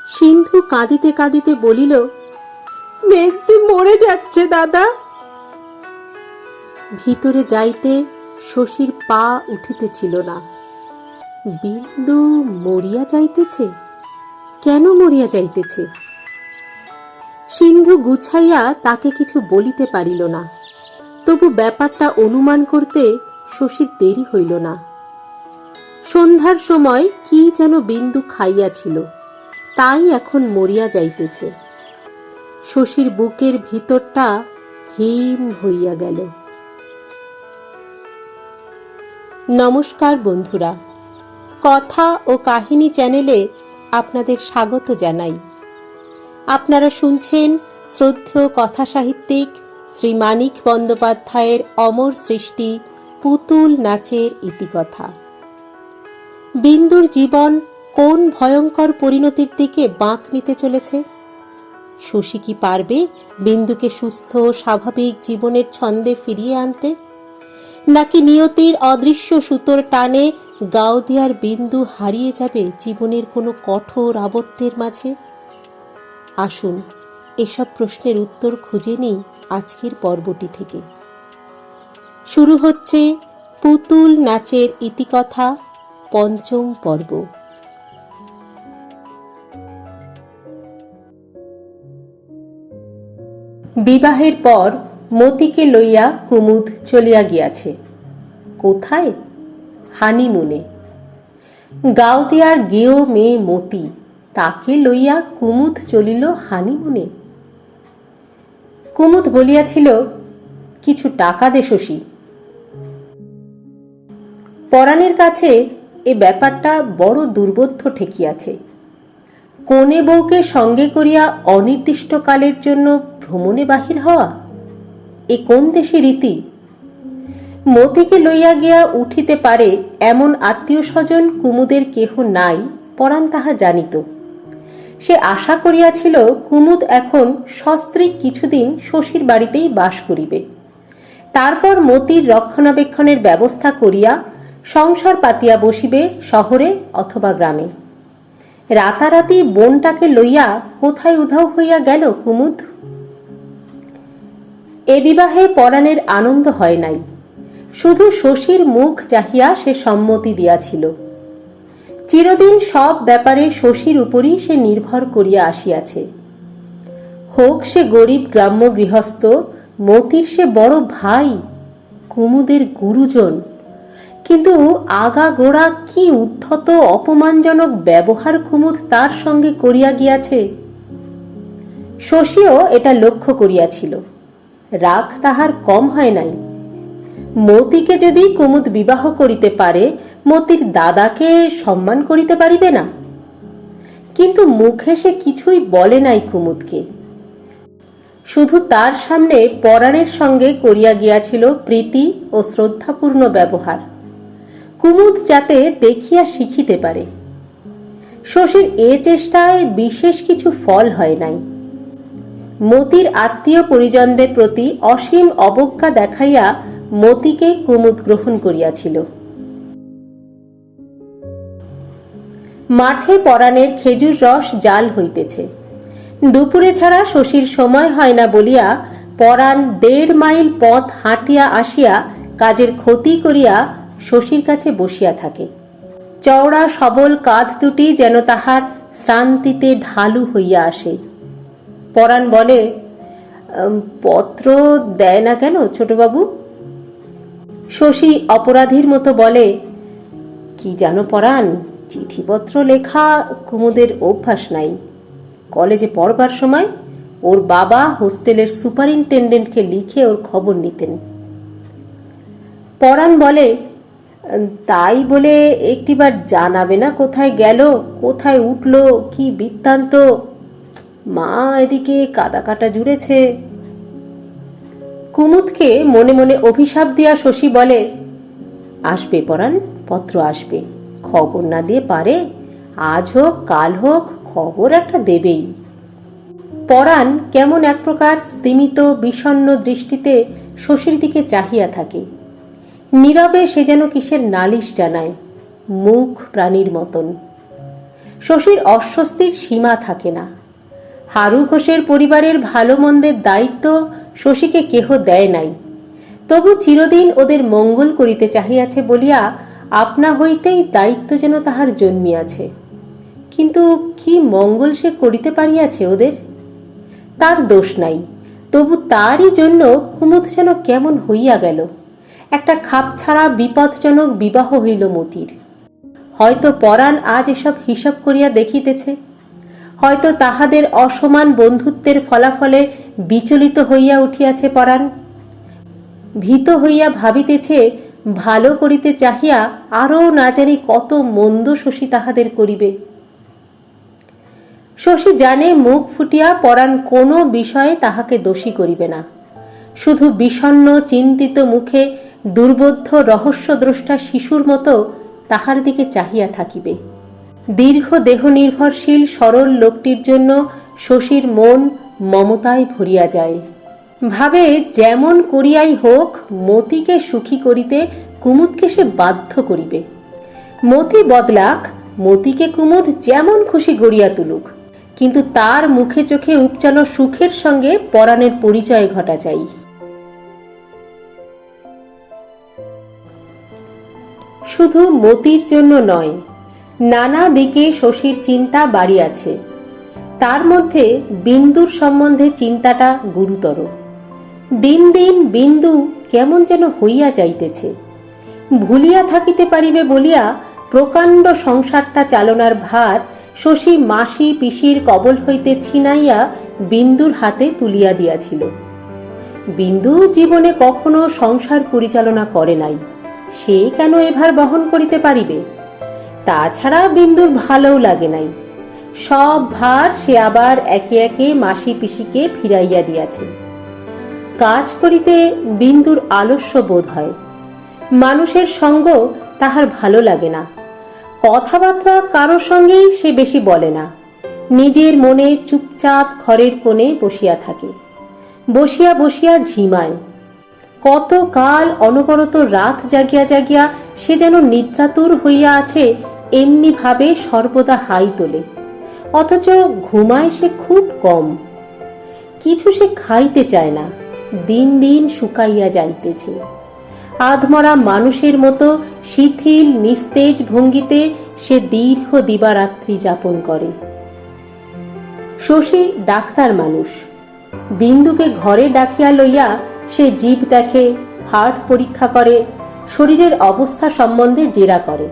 সিন্ধু কাঁদিতে কাঁদিতে বলিল, মেজদি মরে যাচ্ছে দাদা। ভিতরে যাইতে শশীর পা উঠিতেছিল না। বিন্দু মরিয়া যাইতেছে? কেন মরিয়া যাইতেছে? সিন্ধু গুছাইয়া তাকে কিছু বলিতে পারিল না। তবু ব্যাপারটা অনুমান করতে শশীর দেরি হইল না। সন্ধ্যার সময় কি যেন বিন্দু খাইয়াছিল, তাই এখন মরিয়া যাইতেছে। শশীর বুকের ভিতরটা হিম হইয়া গেল। নমস্কার বন্ধুরা, কথা ও কাহিনী চ্যানেলে আপনাদের স্বাগত জানাই। আপনারা শুনছেন শ্রদ্ধেয় কথা সাহিত্যিক শ্রী মানিক বন্দ্যোপাধ্যায়ের অমর সৃষ্টি পুতুল নাচের ইতিকথা। বিন্দুর জীবন কোন ভয়ঙ্কর পরিণতির দিকে বাঁক নিতে চলেছে? শশী কি পারবে বিন্দুকে সুস্থ স্বাভাবিক জীবনের ছন্দে ফিরিয়ে আনতে, নাকি নিয়তির অদৃশ্য সুতোর টানে গাওদিয়ার বিন্দু হারিয়ে যাবে জীবনের কোনো কঠোর আবর্তের মাঝে? আসুন এসব প্রশ্নের উত্তর খুঁজে নিই আজকের পর্বটি থেকে। শুরু হচ্ছে পুতুল নাচের ইতিকথা, পঞ্চম পর্ব। বিবাহের পর মতিকে লইয়া কুমুদ চলিয়া গিয়াছে। কোথায়? হানিমুনে। গাওদিয়ার গেও মেয়ে মতি, তাকে লইয়া কুমুদ চলিল হানিমুনে। কুমুদ বলিয়াছিল, কিছু টাকা দে শশী। পরাণের কাছে এ ব্যাপারটা বড় দুর্বোধ্য ঠেকিয়াছে। কনে বউকে সঙ্গে করিয়া অনির্দিষ্টকালের জন্য ভ্রমণে বাহির হওয়া এ কোন দেশে রীতি? মতিকে লইয়া গিয়া উঠিতে পারে এমন আত্মীয় স্বজন কুমুদের কেহ নাই, পরাণ তাহা জানিত। সে আশা করিয়াছিল কুমুদ এখন সস্ত্রীক কিছুদিন শশীর বাড়িতেই বাস করিবে, তারপর মতির রক্ষণাবেক্ষণের ব্যবস্থা করিয়া সংসার পাতিয়া বসিবে শহরে অথবা গ্রামে। রাতারাতি বোনটাকে লইয়া কোথায় উধাও হইয়া গেল কুমুদ? এ বিবাহে পরাণের আনন্দ হয় নাই। শুধু শশীর মুখ চাহিয়া সে সম্মতি দিয়াছিল। চিরদিন সব ব্যাপারে শশীর উপরই সে নির্ভর করিয়া আসিয়াছে। হোক সে গরিব গ্রাম্য গৃহস্থ, মতির সে বড় ভাই, কুমুদের গুরুজন, কিন্তু আগা গোড়া কি উদ্ধত অপমানজনক ব্যবহার কুমুদ তার সঙ্গে করিয়া গিয়াছে। শশীও এটা লক্ষ্য করিয়াছিল। রাগ তাহার কম হয় নাই। মতিকে যদি কুমুদ বিবাহ করিতে পারে, মতির দাদাকে সম্মান করিতে পারিবে না? কিন্তু মুখে সে কিছুই বলে নাই কুমুদকে। শুধু তার সামনে পরাণের সঙ্গে করিয়া গিয়াছিল প্রীতি ও শ্রদ্ধাপূর্ণ ব্যবহার, কুমুদ যাতে দেখিয়া শিখিতে পারে। শশীর এ চেষ্টায় বিশেষ কিছু ফল হয় নাই। মতির আত্মীয় পরিজনদের প্রতি অসীম অবজ্ঞা দেখাইয়া মতিকে কুমুদ গ্রহণ করিয়াছিল। মাঠে পরাণের খেজুর রস জাল হইতেছে। দুপুরে ছাড়া শশীর সময় হয় না বলিয়া পরাণ 1.5 মাইল পথ হাঁটিয়া আসিয়া কাজের ক্ষতি করিয়া শশীর কাছে বসিয়া থাকে। চওড়া সবল কাঁধ দুটি যেন তাহার শ্রান্তিতে ঢালু হইয়া আসে। পরাণ বলে, পত্র দেয় না কেন ছোটবাবু? শশী অপরাধীর মতো বলে, কি জানো পরাণ, চিঠিপত্র লেখা কুমুদের অভ্যাস নাই। কলেজে পড়বার সময় ওর বাবা হোস্টেলের সুপারিনটেন্ডেন্টকে লিখে ওর খবর নিতেন। পরাণ বলে, তাই বলে একটিবার জানাবে না কোথায় গেল, কোথায় উঠল, কি বৃত্তান্ত? মা এদিকে কাদা কাটা জুড়েছে। কুমুদকে মনে মনে অভিশাপ দিয়া শশী বলে, আসবে পরাণ, পত্র আসবে। খবর না দিয়ে পারে? আজ হোক কাল হোক খবর একটা দেবেই। পরাণ কেমন এক প্রকার স্তিমিত বিষণ্ণ দৃষ্টিতে শশীর দিকে চাহিয়া থাকে। নীরবে সে যেন কিসের নালিশ জানায়, মুখ প্রাণীর মতন। শশীর অস্বস্তির সীমা থাকে না। হারু ঘোষের পরিবারের ভালো মন্দের দায়িত্ব শশীকে কেহ দেয় নাই, তবু চিরদিন ওদের মঙ্গল করিতে চাহিয়াছে বলিয়া আপনা হইতেই দায়িত্ব যেন তাহার জন্মিয়াছে। কিন্তু কি মঙ্গল সে করিতে পারিয়াছে ওদের? তার দোষ নাই, তবু তারই জন্য কুমুদ যেন কেমন হইয়া গেল। একটা খাপছাড়া বিপদজনক বিবাহ হইল মতির। হয়তো পরাণ আজ এসব হিসাব করিয়া দেখিতেছে, হয়তো তাহাদের অসমান বন্ধুত্বের ফলাফলে বিচলিত হইয়া উঠিয়াছে পরাণ। ভীত হইয়া ভাবিতেছে, ভালো করিতে চাহিয়া আরও না জানি কত মন্দ শশী তাহাদের করিবে। শশী জানে মুখ ফুটিয়া পরাণ কোনো বিষয়ে তাহাকে দোষী করিবে না, শুধু বিষণ্ণ চিন্তিত মুখে দুর্বোধ্য রহস্যদ্রষ্টা শিশুর মতো তাহার দিকে চাহিয়া থাকিবে। দীর্ঘ দেহ নির্ভরশীল সরল লোকটির জন্য শশীর মন মমতায় ভরিয়া যায়। ভাবে যেমন করিয়াই হোক মতিকে সুখী করিতে কুমুদকে সে বাধ্য করিবে। মতি বদলাক, মতিকে কুমুদ যেমন খুশি গড়িয়া তুলুক, কিন্তু তার মুখে চোখে উপচানো সুখের সঙ্গে পরাণের পরিচয় ঘটা চাই। শুধু মতির জন্য নয়, নানা দিকে শশীর চিন্তা বাড়িয়াছে। তার মধ্যে বিন্দুর সম্বন্ধে চিন্তাটা গুরুতর। দিন দিন বিন্দু কেমন যেন হইয়া যাইতেছে। ভুলিয়া থাকিতে পারিবে বলিয়া প্রকাণ্ড সংসারটা চালনার ভার শশী মাসি পিসির কবল হইতে ছিনাইয়া বিন্দুর হাতে তুলিয়া দিয়াছিল। বিন্দু জীবনে কখনো সংসার পরিচালনা করে নাই, সে কেন এ ভার বহন করিতে পারিবে? তাছাড়া বিন্দুর ভালোও লাগে নাই। সব ভার সে আবার একে একে মাসি পিসিকে ফিরাইয়া দিয়াছে। কাজ করিতে বিন্দুর আলস্য বোধ হয়। মানুষের সঙ্গ তাহার ভালো লাগে না। কথাবার্তা কারো সঙ্গেই সে বেশি বলে না। নিজের মনে চুপচাপ ঘরের কোণে বসিয়া থাকে। বসিয়া বসিয়া ঝিমায়। কত কাল অনবরত রাত জাগিয়া জাগিয়া সে যেন নিদ্রাতুর হইয়া আছে এমনি ভাবে সর্বদা হাই তোলে, অথচ ঘুমায় সে খুব কম। কিছু সে খাইতে চায় না, দিন দিন শুকাইয়া যাইতেছে। আধমরা মানুষের মতো শিথিল নিস্তেজ ভঙ্গিতে সে দীর্ঘ দিবারাত্রি যাপন করে। শশী ডাক্তার মানুষ। বিন্দুকে ঘরে ডাকিয়া লইয়া সে জীব দেখে, হার্ট পরীক্ষা করে, শরীরের অবস্থা সম্বন্ধে জেরা করে।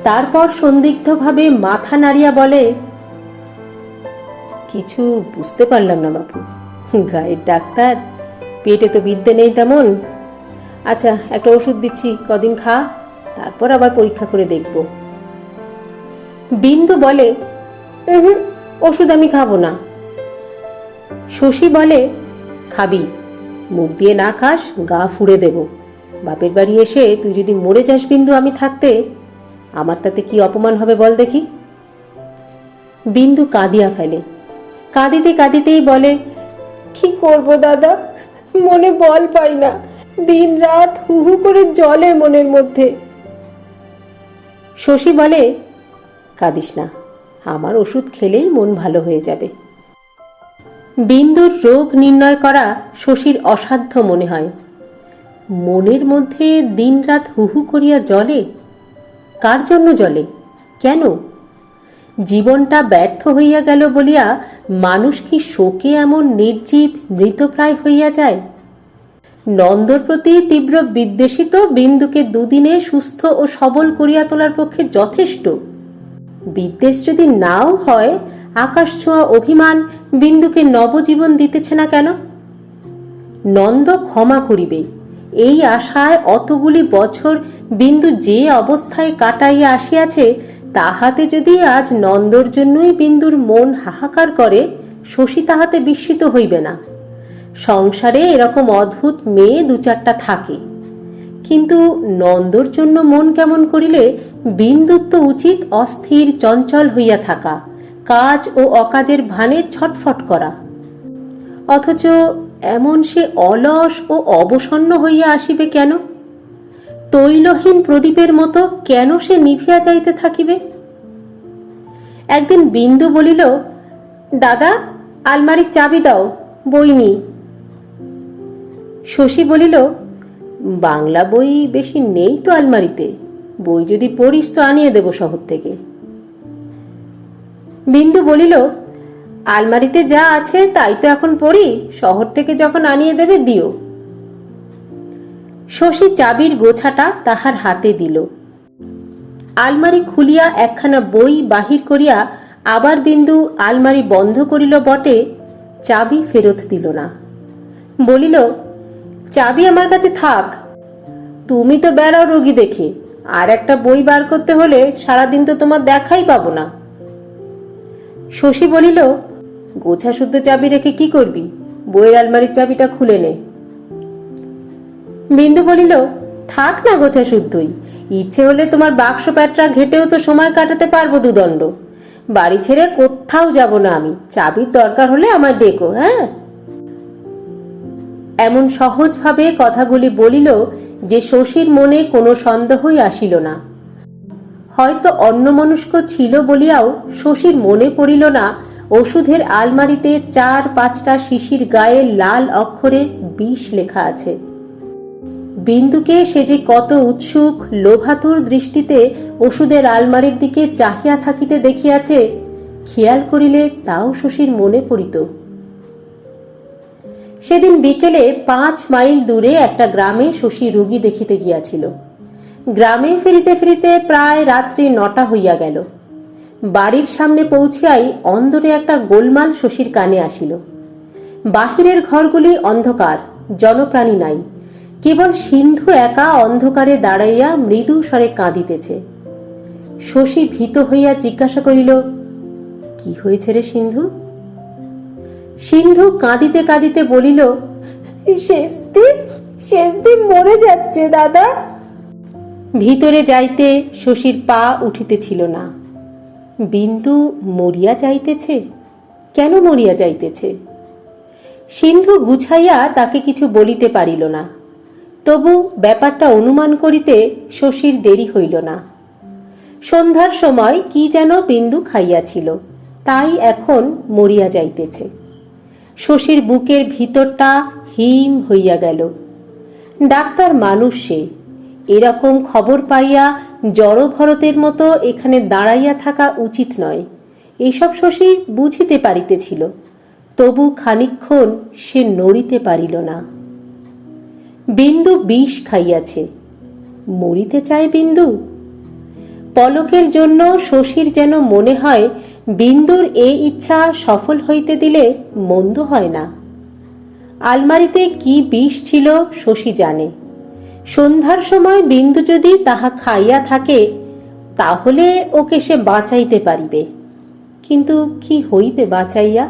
তারপর সন্দিগ্ধভাবে মাথা নাড়িয়া বলে, কিছু বুঝতে পারলাম না বাপু, গায়ের ডাক্তার, পেটে তো বিদ্যে নেই তেমন। আচ্ছা, একটা ওষুধ দিচ্ছি, কদিন খা, তারপর আবার পরীক্ষা করে দেখব। বিন্দু বলে, ওষুধ আমি খাবো না। শশী বলে, খাবি, মুখ দিয়ে না খাস গা ফুঁড়ে দেব। বাপের বাড়ি এসে তুই যদি মরে যাস বিন্দু আমি থাকতে, আমার তাতে কি অপমান হবে বল দেখি। বিন্দু কাঁদিয়া ফেলে। কাঁদিতে কাঁদিতেই বলে, কি করব দাদা, মনে বল পাই না, দিন রাত হু হু করে জ্বলে মনের মধ্যে। শশী বলে, কাঁদিস না, আমার ওষুধ খেলেই মন ভালো হয়ে যাবে। বিন্দুর রোগ নির্ণয় করা শশীর অসাধ্য মনে হয়। মনের মধ্যে দিন রাত হু হু করিয়া জ্বলে? কার জন্য জ্বলে? কেন? জীবনটা ব্যর্থ হইয়া গেল বলিয়া মানুষ কি শোকে এমন নির্জীব মৃতপ্রায় হইয়া যায়? নন্দর প্রতি তীব্র বিদ্বেষিত বিন্দুকে দুদিনে সুস্থ ও সবল করিয়া তোলার পক্ষে যথেষ্ট। বিদ্বেষ যদি নাও হয়, আকাশ ছোঁয়া অভিমান বিন্দুকে নবজীবন দিতেছে না কেন? নন্দ ক্ষমা করিবে, এই আশায় অতগুলি বছর বিন্দু যে অবস্থায় কাটাইয়া আসিয়াছে, তাহাতে যদি আজ নন্দর জন্যই বিন্দুর মন হাহাকার করে, শশী তাহাতে বিস্মিত হইবে না। সংসারে এরকম অদ্ভুত মেয়ে দু চারটা থাকে, কিন্তু নন্দর জন্য মন কেমন করিলে বিন্দুর তো উচিত অস্থির চঞ্চল হইয়া থাকা, কাজ ও অকাজের ভানে ছটফট করা। অথচ এমন সে অলস ও অবসন্ন হইয়া আসিবে কেন? তৈলহীন প্রদীপের মতো কেন সে নিভিয়া যাইতে থাকিবে? একদিন বিন্দু বলিল, দাদা আলমারির চাবি দাও, বই নি। শশী বলিল, বাংলা বই বেশি নেই তো আলমারিতে, বই যদি পড়িস তো আনিয়ে দেব শহর থেকে। বিন্দু বলিল, আলমারিতে যা আছে তাই তো এখন পড়ি, শহর থেকে যখন আনিয়ে দেবে দিও। শশী চাবির গোছাটা তাহার হাতে দিল। আলমারি খুলিয়া একখানা বই বাহির করিয়া আবার বিন্দু আলমারি বন্ধ করিল বটে, চাবি ফেরত দিল না। বলিল, চাবি আমার কাছে থাক, তুমি তো বেড়াও রোগী দেখে, আর একটা বই বার করতে হলে সারাদিন তো তোমার দেখাই পাবো না। শশী বলিল, গোছা শুদ্ধ চাবি রেখে কি করবি, বইয়ের আলমারির চাবিটা খুলে নে। বিন্দু বলিল, থাক না গোছা শুদ্ধই, ইচ্ছে হলে তোমার বাক্স প্যাটরা ঘেটেও তো সময় কাটাতে পারবো দুদণ্ড। বাড়ি ছেড়ে কোথাও যাব না আমি, চাবির দরকার হলে আমার ডেকো। হ্যাঁ, এমন সহজভাবে কথাগুলি বলিল যে শশীর মনে কোনো সন্দেহই আসিল না। হয়তো অন্যমনস্ক ছিল বলিয়াও শশীর মনে পড়িল না ওষুধের আলমারিতে 4-5টা শিশির গায়ে লাল অক্ষরে বিষ লেখা আছে। বিন্দুকে সে যে কত উৎসুক লোভাতুর দৃষ্টিতে ওষুধের আলমারির দিকে চাহিয়া থাকিতে দেখিয়াছে, খেয়াল করিলে তাও শশীর মনে পড়িত। সেদিন বিকেলে 5 মাইল দূরে একটা গ্রামে শশী রোগী দেখিতে গিয়াছিল। গ্রামে ফিরিতে ফিরিতে প্রায় রাত্রি 9টা হইয়া গেল। বাড়ির সামনে পৌঁছিয়াই অন্দরে একটা গোলমাল শশীর কানে আসিল। বাহিরের ঘরগুলি অন্ধকার, জনপ্রাণী নাই, কেবল সিন্ধু একা অন্ধকারে দাঁড়াইয়া মৃদু স্বরে কাঁদিতেছে। শশী ভীত হইয়া জিজ্ঞাসা করিল, কি হয়েছে রে সিন্ধু? সিন্ধু কাঁদিতে কাঁদিতে বলিল, শেষদিন মরে যাচ্ছে দাদা। ভিতরে যাইতে শশীর পা উঠিতেছিল না। বিন্দু মরিয়া যাইতেছে? কেন মরিয়া যাইতেছে? সিন্ধু গুছাইয়া তাকে কিছু বলিতে পারিল না। তবু ব্যাপারটা অনুমান করিতে শশীর দেরি হইল না। সন্ধ্যার সময় কি যেন বিন্দু খাইয়াছিল, তাই এখন মরিয়া যাইতেছে। শশীর বুকের ভিতরটা হিম হইয়া গেল। ডাক্তার মানুষ সে, এরকম খবর পাইয়া জড়ভরতের মতো এখানে দাঁড়াইয়া থাকা উচিত নয়, এসব শশী বুঝিতে পারিতেছিল। তবু খানিকক্ষণ সে নড়িতে পারিল না। বিন্দু বিষ খাইয়াছে, মরিতে চায় বিন্দু? পলকের জন্য শশীর যেন মনে হয় বিন্দুর এই ইচ্ছা সফল হইতে দিলে মন্দ হয় না। আলমারিতে কি বিষ ছিল শশী জানে। সন্ধ্যার সময় বিন্দু যদি তাহা খাইয়া থাকে তাহলে ওকে সে বাঁচাইতে পারিবে, কিন্তু কি হইবে বাঁচাইয়া?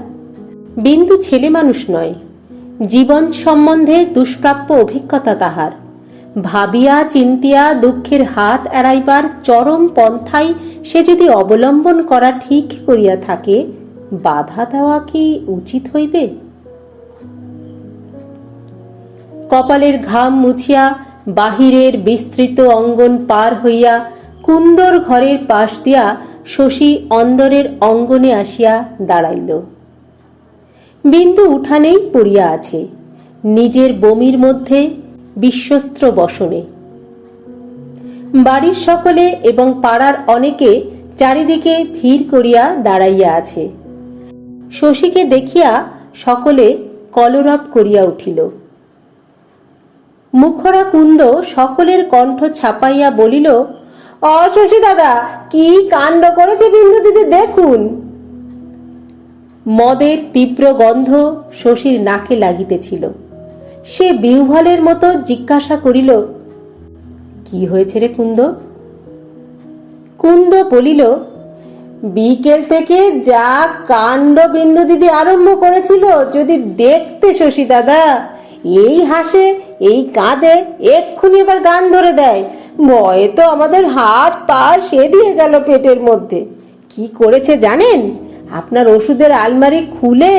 বিন্দু ছেলে মানুষ নয়, জীবন সম্বন্ধে দুষ্প্রাপ্য অভিজ্ঞতা তাহার। ভাবিয়া চিন্তিয়া দুঃখের হাত এড়াইবার চরম পন্থাই সে যদি অবলম্বন করা ঠিক করিয়া থাকে, বাধা দেওয়া কি উচিত হইবে? কপালের ঘাম মুছিয়া বাহিরের বিস্তৃত অঙ্গন পার হইয়া কুন্দর ঘরের পাশ দিয়া শশী অন্দরের অঙ্গনে আসিয়া দাঁড়াইল। বিন্দু উঠানেই পড়িয়া আছে, নিজের বমির মধ্যে বিশ্বস্ত্র বসনে। বাড়ির সকলে এবং পাড়ার অনেকে চারিদিকে ভিড় করিয়া দাঁড়াইয়া আছে। শশীকে দেখিয়া সকলে কলরব করিয়া উঠিল। মুখরা কুন্দ সকলের কণ্ঠ ছাপাইয়া বলিল, শশী দাদা, কি কাণ্ড করেছে বিন্দু দিদি, দেখুন। মদের তীব্র গন্ধ শশীর নাকে লাগিতেছিল। সে বিহ্বলের মতো জিজ্ঞাসা করিল, কি হয়েছে রে কুন্দ? কুন্দ বলিল, বিকেল থেকে যা কাণ্ড বিন্দু দিদি আরম্ভ করেছিল যদি দেখতে শশী দাদা। এই হাসে, এই কাঁদে, এক্ষুনি এবার গান ধরে দেয়। ভয়ে তো আমাদের হাত পা সেদিয়ে গেল পেটের মধ্যে। কি করেছে জানেন? আপনার ওষুধের আলমারি খুলে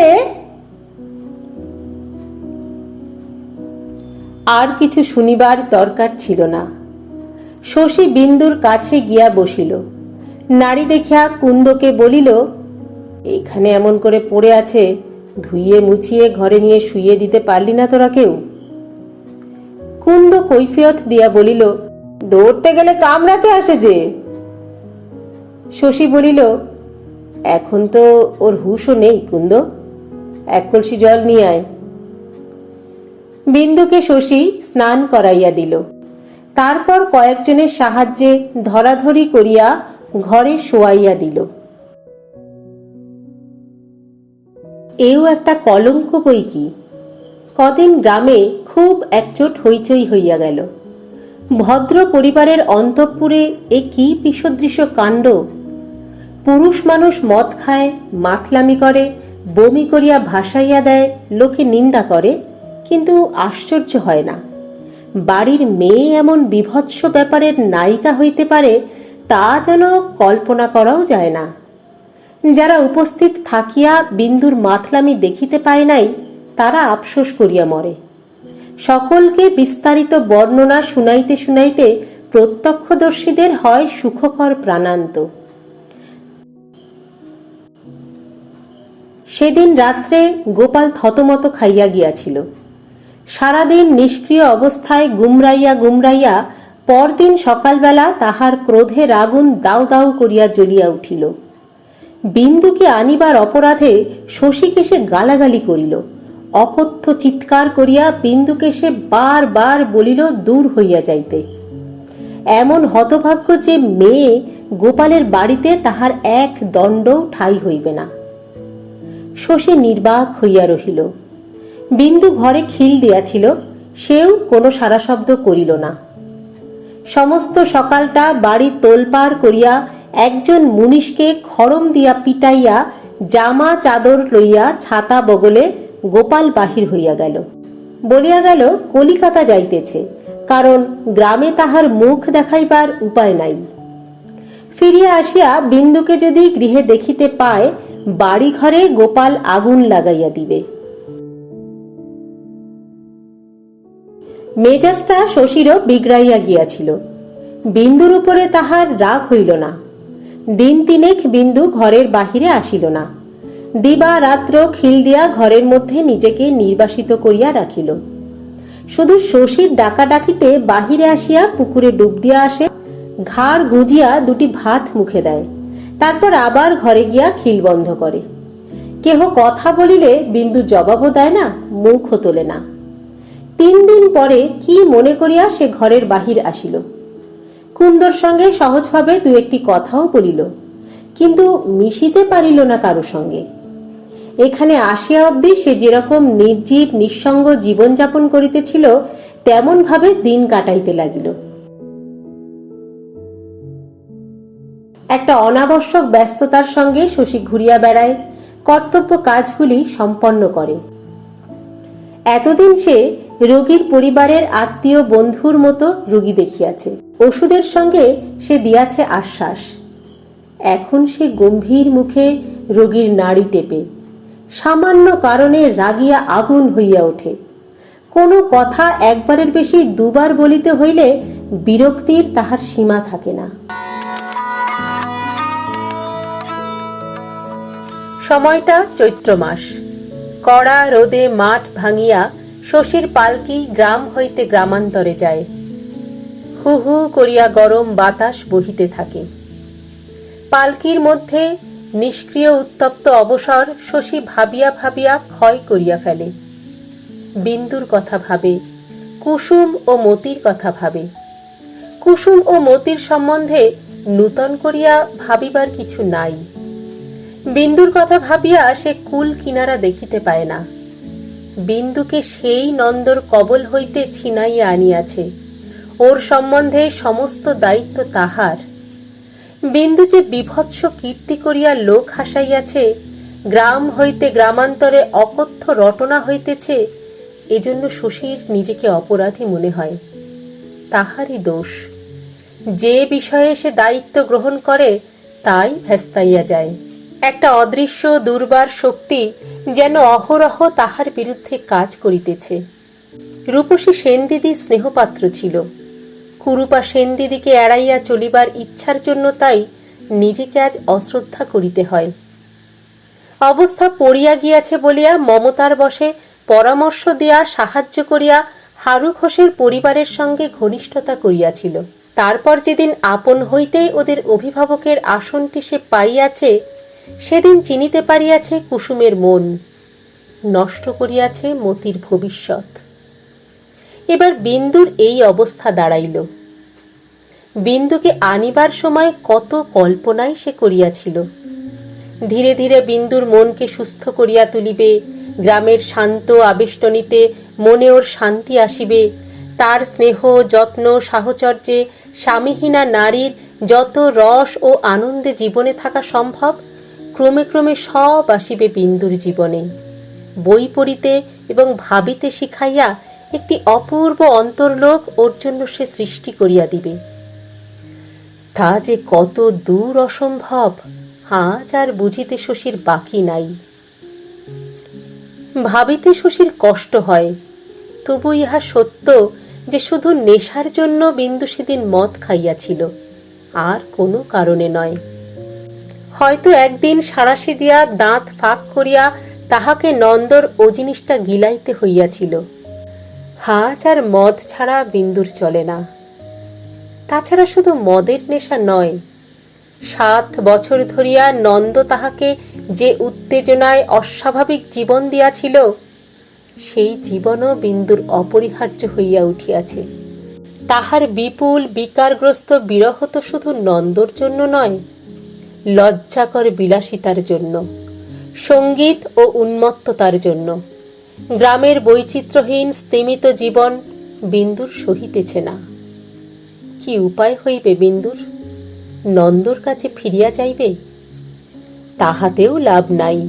আর কিছু শুনিবার দরকার ছিল না। শশী বিন্দুর কাছে গিয়া বসিল। নারী দেখিয়া কুন্দকে বলিল, এখানে এমন করে পড়ে আছে, ধুইয়ে মুছিয়ে ঘরে নিয়ে শুইয়ে দিতে পারলি না তোরা কেউ? কুন্দ কৈফিয়ত দিয়া বলিল, দৌড়তে গেলে কামড়াতে আসে যে। শশী বলিল, এখন তো ওর হুঁশও নেই কুন্দ, এক কলসি জল নিয়ে আয়। বিন্দুকে শশী স্নান করাইয়া দিল। তারপর কয়েকজনের সাহায্যে ধরাধরি করিয়া ঘরে শোয়াইয়া দিল। এও একটা কলঙ্ক বই কি। কদিন গ্রামে খুব একচোট হইচই হইয়া গেল। ভদ্র পরিবারের অন্তঃপুরে এ কি বিষদৃশ্য কাণ্ড! পুরুষ মানুষ মদ খায়, মাতলামি করে, বমি করিয়া ভাসাইয়া দেয়, লোকে নিন্দা করে, কিন্তু আশ্চর্য হয় না। বাড়ির মেয়ে এমন বিভৎস ব্যাপারের নায়িকা হইতে পারে, তা যেন কল্পনা করাও যায় না। যারা উপস্থিত থাকিয়া বিন্দুর মাতলামি দেখিতে পায় নাই, তারা আফসোস করিয়া মরে। সকলকে বিস্তারিত বর্ণনা শুনাইতে শুনাইতে প্রত্যক্ষদর্শীদের হয় সুখকর প্রাণান্ত। সেদিন রাত্রে গোপাল থতমত খাইয়া গিয়াছিল। সারাদিন নিষ্ক্রিয় অবস্থায় গুমরাইয়া গুমরাইয়া পরদিন সকালবেলা তাহার ক্রোধের আগুন দাউ দাউ করিয়া জ্বলিয়া উঠিল। বিন্দুকে আনিবার অপরাধে শশীকে সে গালাগালি করিল। অকথ্য চিৎকার করিয়া বিন্দুকে সে বার বার বলিল দূর হইয়া যাইতে। এমন হতভাগ্য যে মেয়ে গোপালের বাড়িতে তাহার এক দণ্ডও ঠাঁই হইবে না। শশী নির্বাক হইয়া রহিল। বিন্দু ঘরে খিল দিয়াছিল, সেও কোনো সারা শব্দ করিল না। সমস্ত সকালটা বাড়ি তোলপাড় করিয়া একজন মুনিশকে খড়ম দিয়া পিটাইয়া জামা চাদর লইয়া ছাতা বগলে গোপাল বাহির হইয়া গেল। বলিয়া গেল কলিকাতা যাইতেছে, কারণ গ্রামে তাহার মুখ দেখাইবার উপায় নাই। ফিরিয়া আসিয়া বিন্দুকে যদি গৃহে দেখিতে পায়, বাড়ি ঘরে গোপাল আগুন লাগাইয়া দিবে। মেজাজটা শশীরও বিগড়াইয়া গিয়াছিল। বিন্দুর উপরে তাহার রাগ হইল না। দিন তিনেক বিন্দু ঘরের বাহিরে আসিল না। দিবা রাত্র খিল দিয়া ঘরের মধ্যে নিজেকে নির্বাসিত করিয়া রাখিল। শুধু শশীর ডাকাডাকিতে বাহিরে আসিয়া পুকুরে ডুব দিয়া আসে, ঘাড় গুঁজিয়া দুটি ভাত মুখে দেয়, তারপর আবার ঘরে গিয়া খিল বন্ধ করে। কেহ কথা বলিলে বিন্দু জবাবও দেয় না, মুখও তোলে না। 3 দিন পরে কি মনে করিয়া সে ঘরের বাহির আসিল। কুন্দর সঙ্গে সহজভাবে দু একটি কথাও বলিল, কিন্তু মিশিতে পারিল না কারো সঙ্গে। এখানে আসিয়া অবধি সে যেরকম নির্জীব নিঃসঙ্গ জীবনযাপন করিতেছিল, তেমন ভাবে দিন কাটাইতে লাগিল। একটা অনাবশ্যক ব্যস্ততার সঙ্গে শশী ঘুরিয়া বেড়ায়, কর্তব্য কাজগুলি সম্পন্ন করে। এতদিন সে রোগীর পরিবারের আত্মীয় বন্ধুর মতো রোগী দেখিয়াছে, ওষুধের সঙ্গে সে দিয়াছে আশ্বাস। এখন সে গম্ভীর মুখে রোগীর নাড়ি টেপে, সামান্য কারণে রাগিয়া আগুন হইয়া ওঠে। কোনো কথা একবারের বেশি দুবার বলিতে হইলে বিরক্তির তাহার সীমা থাকে না। সময়টা চৈত্র মাস। কড়া রোদে মাঠ ভাঙিয়া শশীর পালকি গ্রাম হইতে গ্রামান্তরে যায়। হু হু করিয়া গরম বাতাস বহিতে থাকে। পালকির মধ্যে নিষ্ক্রিয় উত্তপ্ত অবসর শশী ভাবিয়া ভাবিয়া ক্ষয় করিয়া ফেলে। বিন্দুর কথা ভাবে, কুসুম ও মতির কথা ভাবে। কুসুম ও মতির সম্বন্ধে নূতন করিয়া ভাবিবার কিছু নাই। বিন্দুর কথা ভাবিয়া সে কুল কিনারা দেখিতে পায় না। বিন্দুকে সেই নন্দর কবল হইতে ছিনাইয়া আনিয়াছে, ওর সম্বন্ধে সমস্ত দায়িত্ব তাহার। বিন্দু যে বিভৎস কীর্তি করিয়া লোক হাসাইয়াছে, গ্রাম হইতে গ্রামান্তরে অকথ্য রটনা হইতেছে, এজন্য শশীর নিজেকে অপরাধী মনে হয়। তাহারই দোষ। যে বিষয়ে সে দায়িত্ব গ্রহণ করে তাই ভেস্তাইয়া যায়। একটা অদৃশ্য দুর্বার শক্তি যেন অহরহ তাহার বিরুদ্ধে কাজ করিতেছে। রূপসী সেনদিদি স্নেহপাত্র ছিল। কুরূপা সেনদিদিকে এড়াইয়া চলিবার ইচ্ছার জন্য তাই নিজেকে আজ অশ্রদ্ধা করিতে হয়। অবস্থা পড়িয়া গিয়াছে বলিয়া মমতার বশে পরামর্শ দিয়া সাহায্য করিয়া হারু ঘোষের পরিবারের সঙ্গে ঘনিষ্ঠতা করিয়াছিল। তারপর যেদিন আপন হইতেই ওদের অভিভাবকের আসনটি সে পাইয়াছে, সেদিন চিনিতে পারিয়াছে কুসুমের মন, নষ্ট করিয়াছে মতির ভবিষ্যৎ। এবার বিন্দুর এই অবস্থা দাঁড়াইল। বিন্দুকে আনিবার সময় কত কল্পনাই সে করিয়াছিল। ধীরে ধীরে বিন্দুর মনকে সুস্থ করিয়া তুলিবে, গ্রামের শান্ত আবেষ্টনীতে মনে ওর শান্তি আসিবে, তার স্নেহ যত্ন সাহচর্যে স্বামীহীনা নারীর যত রস ও আনন্দে জীবনে থাকা সম্ভব ক্রমে ক্রমে সব আসিবে বিন্দুর জীবনে। বই পড়িতে এবং ভাবিতে শিখাইয়া একটি অপূর্ব অন্তর্লোক ওর জন্য সে সৃষ্টি করিয়া দিবে। তা যে কত দূর অসম্ভব আজ আর বুঝিতে শশীর বাকি নাই। ভাবিতে শশীর কষ্ট হয়, তবু ইহা সত্য যে শুধু নেশার জন্য বিন্দু সেদিন মদ খাইয়াছিল, আর কোনো কারণে নয়। হয়তো একদিন সাঁড়াশি দিয়া দাঁত ফাঁক করিয়া তাহাকে নন্দর ও জিনিসটা গিলাইতে হইয়াছিল। আজ আর মদ ছাড়া বিন্দুর চলে না। তাছাড়া শুধু মদের নেশা নয়, 7 বছর ধরিয়া নন্দ তাহাকে যে উত্তেজনায় অস্বাভাবিক জীবন দিয়াছিল, সেই জীবনও বিন্দুর অপরিহার্য হইয়া উঠিয়াছে। তাহার বিপুল বিকারগ্রস্ত বিরহ তো শুধু নন্দর জন্য নয়, লজ্জাকর বিলাসিতার জন্য, সঙ্গীত ও উন্মত্ততার জন্য। গ্রামের বৈচিত্র্যহীন স্তিমিত জীবন বিন্দুর সহিতেছে না। কি উপায় হইবে বিন্দুর? নন্দর কাছে ফিরিয়া যাইবে? তাহাতেও লাভ নাই।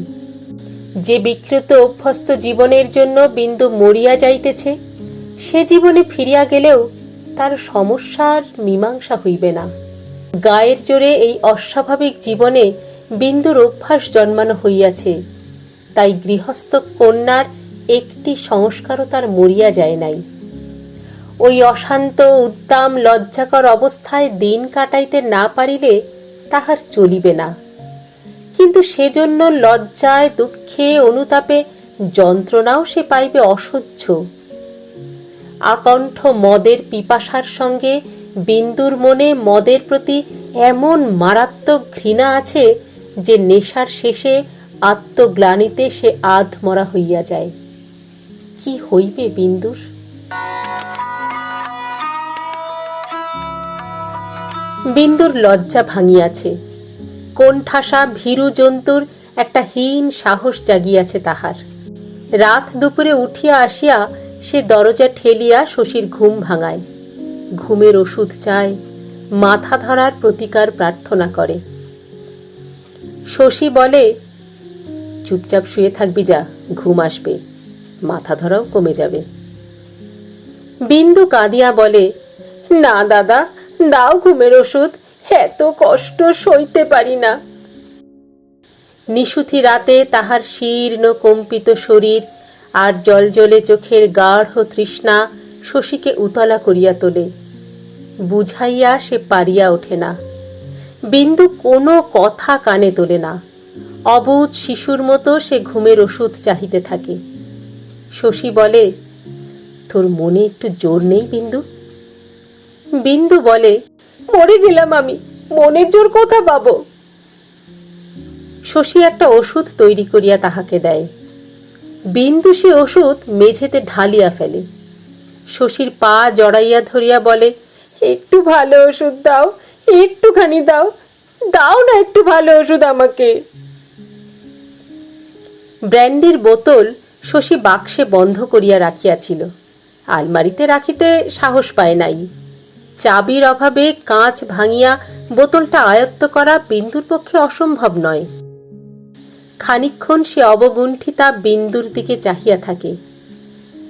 যে বিকৃত অভ্যস্ত জীবনের জন্য বিন্দু মরিয়া যাইতেছে, সে জীবনে ফিরিয়া গেলেও তার সমস্যার মীমাংসা হইবে না। গায়ের জোরে এই অস্বাভাবিক জীবনে বিন্দুর অভ্যাস জন্মানো হইয়াছে, তাই গৃহস্থ কন্যার একটি সংস্কারও তার মরিয়া যায় নাই। ওই অশান্ত উদ্দাম লজ্জাকর অবস্থায় দিন কাটাইতে না পারিলে তাহার চলিবে না। কিন্তু সেজন্য লজ্জায় দুঃখে অনুতাপে যন্ত্রণাও সে পাইবে অসহ্য। আকণ্ঠ মদের পিপাসার সঙ্গে বিন্দুর মনে মদের প্রতি এমন মারাত্মক ঘৃণা আছে যে নেশার শেষে আত্মগ্লানিতে সে আধমরা হইয়া যায়। কি হইবে বিন্দুর? বিন্দুর লজ্জা ভাঙিয়াছে। কোণঠাসা ভীরু জন্তুর একটা হীন সাহস জাগিয়াছে তাহার। রাত দুপুরে উঠিয়া আসিয়া সে দরজা ঠেলিয়া শশীর ঘুম ভাঙায়, ঘুমের ওষুধ চায়, মাথা ধরার প্রতিকার প্রার্থনা করে। শশী বলে, চুপচাপ শুয়ে থাকবি, যা, ঘুম আসবে, মাথা ধরাও কমে যাবে। বিন্দু কাঁদিয়া বলে, না দাদা, দাও ঘুমের ওষুধ, এত কষ্ট সইতে পারি না। নিশুথি রাতে তাহার শীর্ণ কম্পিত শরীর আর জলজলে চোখের গাঢ় তৃষ্ণা শশীকে উতলা করিয়া তোলে। বুঝাইয়া সে পারিয়া ওঠে না। বিন্দু কোনো কথা কানে তোলে না। অবুঝ শিশুর মতো সে ঘুমের ওষুধ চাহিতে থাকে। শশী বলে, তোর মনে একটু জোর নেই বিন্দু? বিন্দু বলে, মরে গেলাম আমি, মনের জোর কোথা পাবো? শশী একটা ওষুধ তৈরি করিয়া তাহাকে দেয়। বিন্দু সে ওষুধ মেঝেতে ঢালিয়া ফেলে। শশীর পা জড়াইয়া ধরিয়া বলে, একটু ভালো ওষুধ দাও, একটুখানি দাও, দাও না একটু ভালো ওষুধ আমাকে। ব্র্যান্ডির বোতল শশী বাক্সে বন্ধ করিয়া রাখিয়াছিল। আলমারিতে রাখিতে সাহস পায় নাই। চাবির অভাবে কাঁচ ভাঙিয়া বোতলটা আয়ত্ত করা বিন্দুর পক্ষে অসম্ভব নয়। খানিকক্ষণ সে অবগুণ্ঠিতা বিন্দুর দিকে চাহিয়া থাকে।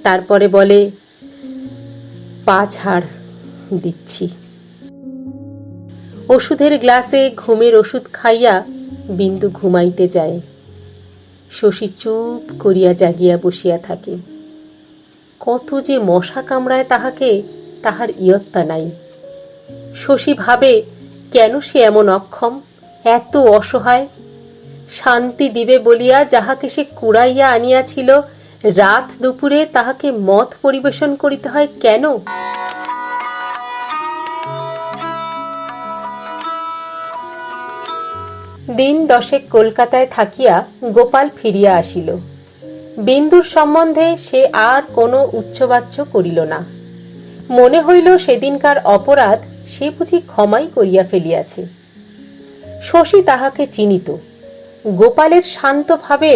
তারপরে বলে, পা ছাড়, দিচ্ছি। ওষুধের গ্লাসে ঘুমের ওষুধ খাইয়া বিন্দু ঘুমাইতে যায়। শশী চুপ করিয়া জাগিয়া বসিয়া থাকে। কত যে মশা কামড়ায় তাহাকে, তাহার ইয়ত্তা নাই। শশী ভাবে, কেন সে এমন অক্ষম, এত অসহায়! শান্তি দিবে বলিয়া যাহাকে সে কুড়াইয়া আনিয়াছিল, রাত দুপুরে তাহাকে মদ পরিবেশন করিতে হয় কেন? দিন 10 কলকাতায় থাকিয়া গোপাল ফিরিয়া আসিল। বিন্দুর সম্বন্ধে সে আর কোনো উচ্চবাচ্য করিল না। মনে হইল সেদিনকার অপরাধ সে বুঝি ক্ষমাই করিয়া ফেলিয়াছে। শশী তাহাকে চিনিত। গোপালের শান্ত ভাবে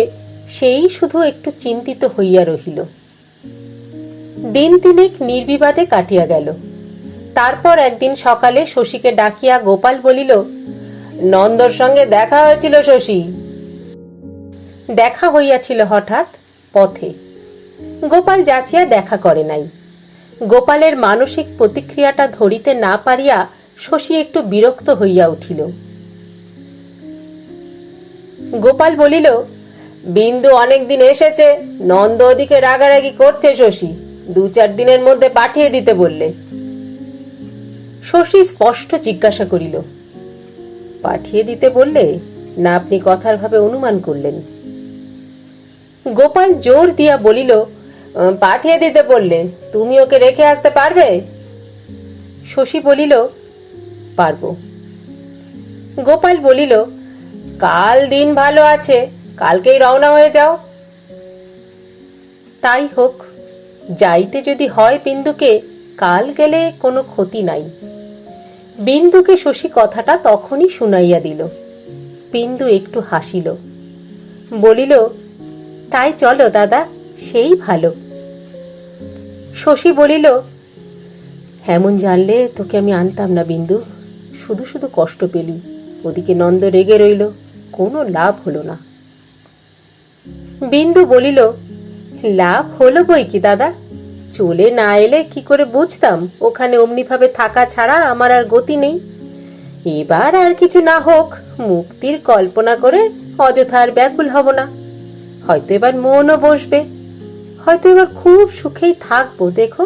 সেই শুধু একটু চিন্তিত হইয়া রহিল। দিন 3 নির্বিবাদে কাটিয়া গেল। তারপর একদিন সকালে শশীকে ডাকিয়া গোপাল বলিল, নন্দর সঙ্গে দেখা হয়েছিল শশী। দেখা হইয়াছিল হঠাৎ পথে। গোপাল যাচিয়া দেখা করে নাই। গোপালের মানসিক প্রতিক্রিয়াটা ধরিতে না পারিয়া শশী একটু বিরক্ত হইয়া উঠিল। গোপাল বলিল, বিন্দু অনেকদিন এসেছে, নন্দ ওদিকে রাগারাগি করছে শশী, 2-4 দিনের মধ্যে পাঠিয়ে দিতে বললে। শশী স্পষ্ট জিজ্ঞাসা করিল, পাঠিয়ে দিতে বললে না আপনি কথার ভাবে অনুমান করলেন? গোপাল জোর দিয়া বলিল, পাঠিয়ে দিতে বললে, তুমি ওকে রেখে আসতে পারবে? শশী বলিল, পারব। গোপাল বলিল, কাল দিন ভালো আছে, কালকেই রওনা হয়ে যাও। তাই হোক, যাইতে যদি হয় বিন্দুকে, কাল গেলে কোনো ক্ষতি নাই। বিন্দুকে শশী কথাটা তখনই শুনাইয়া দিল। বিন্দু একটু হাসিল, বলিল, তাই চলো দাদা, সেই ভালো। শশী বলিল, এমন জানলে তোকে আমি আনতাম না বিন্দু, শুধু শুধু কষ্ট পেলি, ওদিকে নন্দ রেগে রইল, কোনো লাভ হলো না। বিন্দু বলিল, লাভ হলো বই কি দাদা, চলে না এলে কি করে বুঝতাম ওখানে অমনিভাবে থাকা ছাড়া আমার আর গতি নেই। এবার আর কিছু না হোক, মুক্তির কল্পনা করে অযথা আর ব্যাকুল হব না। হয়তো এবার মনও বসবে, হয়তো এবার খুব সুখেই থাকবো। দেখো।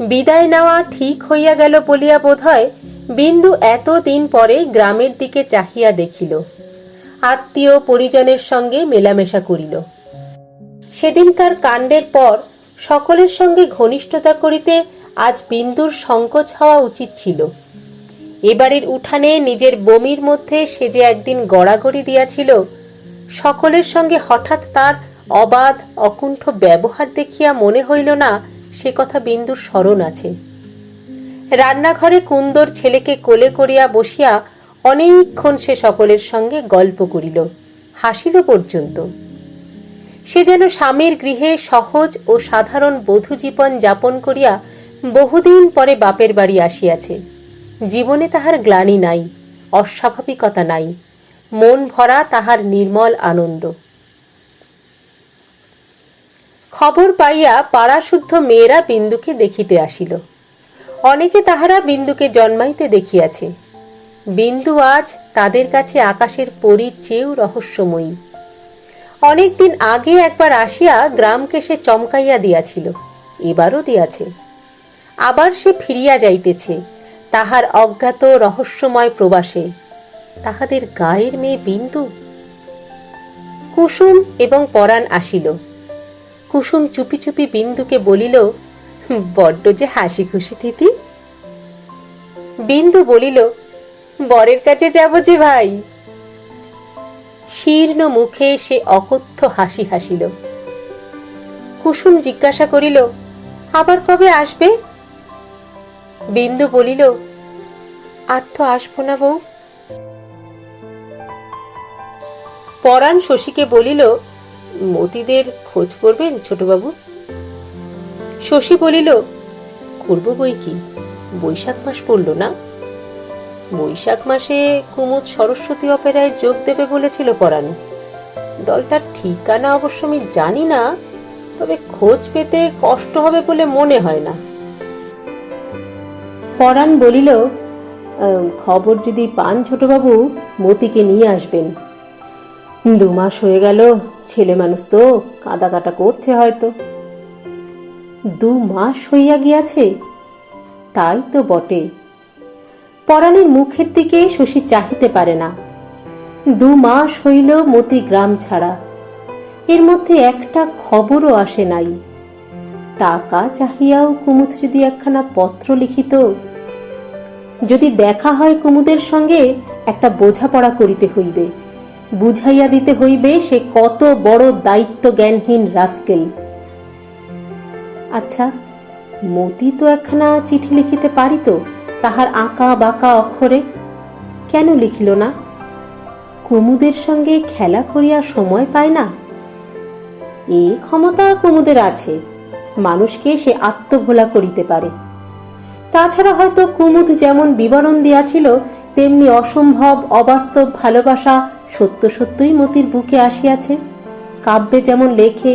বিদায় নেওয়া ঠিক হইয়া গেল বলিয়া বোধ হয় বিন্দু এতদিন পরে গ্রামের দিকে চাহিয়া দেখিল, আত্মীয় পরিজনের সঙ্গে মেলামেশা করিল। সেদিনকার কাণ্ডের পর সকলের সঙ্গে ঘনিষ্ঠতা করিতে আজ বিন্দুর সংকোচ হওয়া উচিত ছিল। এবাড়ির উঠানে নিজের বমির মধ্যে সে যে একদিন গড়াগড়ি দিয়াছিল, সকলের সঙ্গে হঠাৎ তার অবাধ অকুণ্ঠ ব্যবহার দেখিয়া মনে হইল না সে কথা বিন্দুর স্মরণ আছে। রান্নাঘরে কুন্দর ছেলেকে কোলে করিয়া বসিয়া অনেকক্ষণ সে সকলের সঙ্গে গল্প করিল, হাসিল পর্যন্ত। সে যেন স্বামীর গৃহে সহজ ও সাধারণ বধূ জীবন যাপন করিয়া বহুদিন পরে বাপের বাড়ি আসিয়াছে। জীবনে তাহার গ্লানি নাই, অস্বাভাবিকতা নাই, মন ভরা তাহার নির্মল আনন্দ। খবর পাইয়া পাড়াশুদ্ধ মেয়েরা বিন্দুকে দেখিতে আসিল। অনেকে তাহারা বিন্দুকে জন্মাইতে দেখিয়াছে। বিন্দু আজ তাদের কাছে আকাশের পরীর চেয়েও রহস্যময়ী। অনেকদিন আগে একবার আসিয়া গ্রামকে সে চমকাইয়া দিয়াছিল, এবারও দিয়াছে। আবার সে ফিরিয়া যাইতেছে তাহার অজ্ঞাত রহস্যময় প্রবাসে। তাহাদের গায়ের মেয়ে বিন্দু। কুসুম এবং পরাণ আসিল। কুসুম চুপি চুপি বিন্দুকে বলিল, বড্ড যে হাসি খুশি তিথি। বিন্দু বলিল, বরের কাছে যাব যে ভাই। শীর্ণ মুখে সে অকথ্য হাসি হাসিল। কুসুম জিজ্ঞাসা করিল, আবার কবে আসবে? বিন্দু বলিল, আর তো আসবো না বউ। পরাণ শশীকে বলিল, মতিদের খোঁজ করবেন ছোটবাবু? শশী বলিল, করব বই কি, বৈশাখ মাস পড়ল না? বৈশাখ মাসে কুমুদ সরস্বতী অপেরায় যোগ দেবে বলেছিল পরাণ। দলটার ঠিকানা অবশ্য আমি জানি না, তবে খোঁজ পেতে কষ্ট হবে বলে মনে হয় না। পরাণ বলিল, খবর যদি পান ছোটবাবু, মতিকে নিয়ে আসবেন। 2 মাস হয়ে গেল, ছেলে মানুষ তো কাঁদা কাটা করছে হয়তো। 2 মাস হইয়া গিয়াছে? তাই তো বটে। পরাণের মুখের দিকে শশী চাহিতে পারে না। 2 মাস হইল মতি গ্রাম ছাড়া, এর মধ্যে একটা খবরও আসে নাই। টাকা চাহিয়াও কুমুদ যদি একখানা পত্র লিখিত, যদি দেখা হয় কুমুদের সঙ্গে একটা বোঝাপড়া করিতে হইবে, বুঝাইয়া দিতে হইবে সে কত বড় দায়িত্ব জ্ঞানহীন রাস্কেল। আচ্ছা, মতি তো একখানা চিঠি লিখিতে পারিত তাহার আঁকা বাঁকা অক্ষরে, কেন লিখিল না? কুমুদের সঙ্গে খেলা করিয়া সময় পায় না? এই ক্ষমতা কুমুদের আছে, মানুষকে সে আত্মভোলা করিতে পারে। তাছাড়া হয়তো কুমুদ যেমন বিবরণ দিয়াছিল, তেমনি অসম্ভব অবাস্তব ভালোবাসা সত্য সত্যই মতির বুকে আসিয়াছে। কাব্যে যেমন লেখে,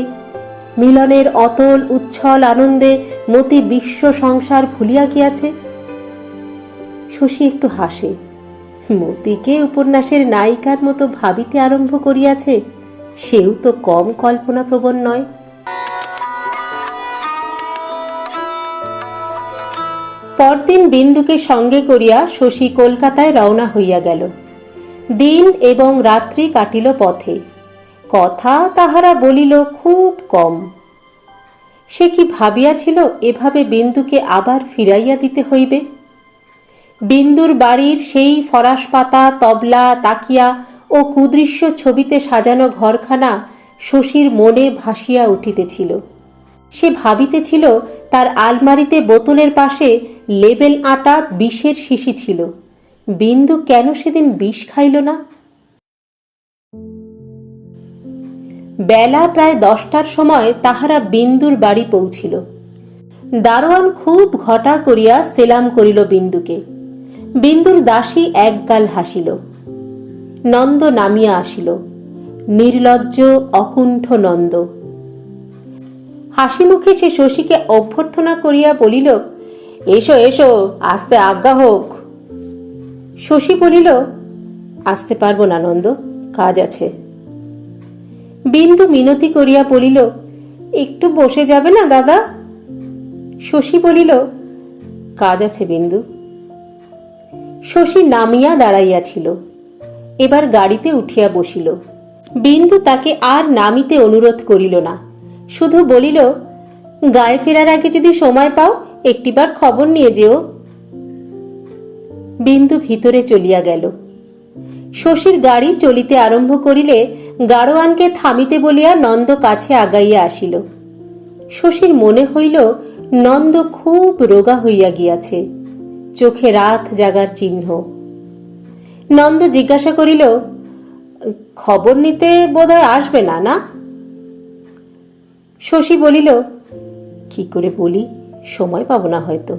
মিলনের অতল উচ্ছল আনন্দে মতি বিশ্ব সংসার ভুলিয়া গিয়াছে। শশী একটু হাসে। মতিকে উপন্যাসের নায়িকার মতো ভাবিতে আরম্ভ করিয়াছে, সেও তো কম কল্পনাপ্রবণ নয়। পরদিন বিন্দুকে সঙ্গে করিয়া শশী কলকাতায় রওনা হইয়া গেল। দিন এবং রাত্রি কাটিল পথে, কথা তাহারা বলিল খুব কম। সে কি ভাবিয়াছিল এভাবে বিন্দুকে আবার ফিরাইয়া দিতে হইবে? বিন্দুর বাড়ির সেই ফরাস পাতা, তবলা, তাকিয়া ও কুদৃশ্য ছবিতে সাজানো ঘরখানা শশীর মনে ভাসিয়া উঠিতেছিল। সে ভাবিতেছিল তার আলমারিতে বোতলের পাশে লেবেল আঁটা বিষের শিশি ছিল। বিন্দু কেন সেদিন বিষ খাইল না? বেলা প্রায় 10টার সময় তাহারা বিন্দুর বাড়ি পৌঁছিল। দারোয়ান খুব ঘটা করিয়া সেলাম করিল বিন্দুকে। বিন্দুর দাসী একগাল হাসিল। নন্দ নামিয়া আসিল, নির্লজ্জ অকুণ্ঠ নন্দ। হাসি মুখে সে শশীকে অভ্যর্থনা করিয়া বলিল, এসো এসো, আসতে আজ্ঞা হোক। শশী বলিল, আসতে পারবো না নন্দ, কাজ আছে। বিন্দু মিনতি করিয়া বলিল, একটু বসে যাবে না দাদা? শশী বলিল, কাজ আছে বিন্দু। শশী নামিয়া দাঁড়াইয়াছিল, এবার গাড়িতে উঠিয়া বসিল। বিন্দু তাকে আর নামিতে অনুরোধ করিল না, শুধু বলিল, গায়ে ফেরার আগে যদি সময় পাও একটিবার খবর নিয়ে যেও। বিন্দু ভিতরে চলিয়া গেল। শশীর গাড়ি চলিতে আরম্ভ করিলে গাড়োয়ানকে থামিতে বলিয়া নন্দ কাছে আগাইয়া আসিল। শশীর মনে হইল নন্দ খুব রোগা হইয়া গিয়াছে, চোখে রাত জাগার চিহ্ন। নন্দ জিজ্ঞাসা করিল, খবর নিতে বোধহয় আসবে না, না? শশী বলিল, কি করে বলি, সময় পাব না হয়তো।